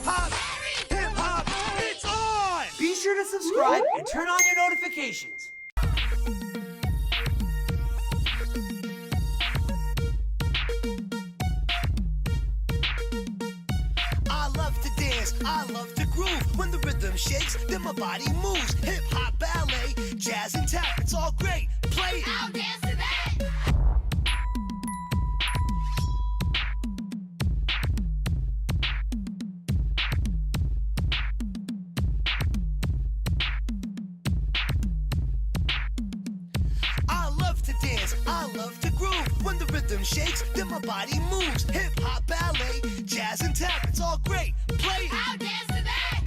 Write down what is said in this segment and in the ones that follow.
hop, hip hop, it's on! Be sure to subscribe and turn on your notifications. I love to dance, I love to groove. When the rhythm shakes, then my body moves. Hip hop, ballet, jazz and tap, it's all great. Play it. I'll dance to that. I love to dance, I love to groove. When the rhythm shakes, then my body moves. Hip hop, ballet, jazz and tap, it's all great. Play it. I'll dance to that.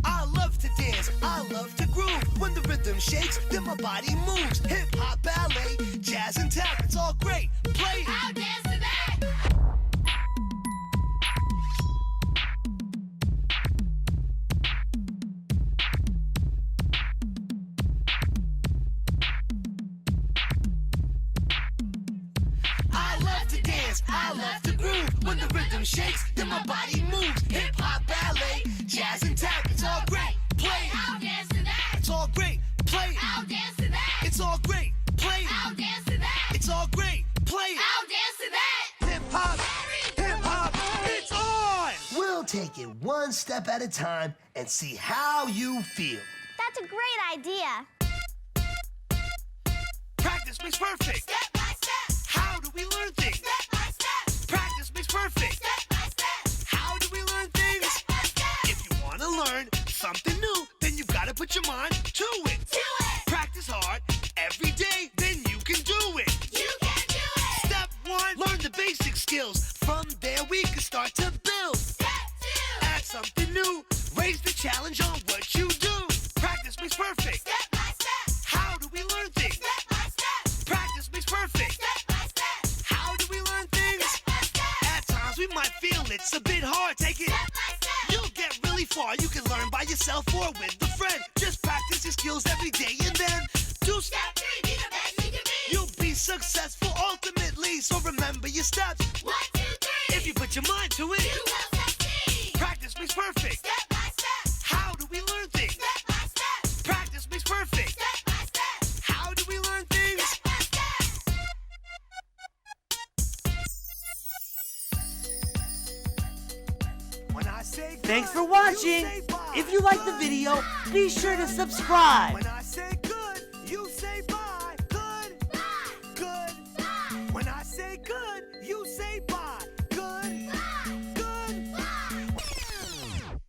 I love to dance, I love to groove. When the rhythm shakes, then my body moves. Hip hop, ballet, jazz and tap, it's all great. Play it. I'll dance to that. I love to dance, I love to groove. When the rhythm shakes, then my body moves. Hip hop, ballet, jazz and tap, it's all great. Play it. I'll dance to that. It's all great. Play it. I'll dance to that. It's all great. Play it. I'll dance to that. It's all great. Play it. I'll dance to that. Hip hop, hip hop, it's on! We'll take it one step at a time and see how you feel. That's a great idea. Practice makes perfect. Step by step. How do we learn things? Step by step. Practice makes perfect. Step by step. How do we learn things? Step by step. If you want to learn something new, then you've got to put your mind to it. Do it. Practice hard every day, then you can do it. You can do it. Step one, learn the basic skills. From there we can start to build. Step two. Add something new, raise the challenge on what you do. Practice makes perfect. Step by step. How do we learn things? Step by step. Practice makes perfect. Step by step. How do we learn things? Step by step. At times we might feel it's a bit hard. Take it. Step by step. You'll get really far. You can learn by yourself or with a friend. Just practice your skills every day and then do Step three. Be the best you can be. You'll be successful ultimately. So remember your steps. 1, 2, 3. If you put your mind to it, You will succeed. practice makes perfect. Step by step. How do we learn things? Step by step. Practice makes perfect. Step by step. How do we learn things? Step by step. When I say Thanks good, for watching. you say bye. If you like the video, be sure to subscribe. When I say good, you say bye.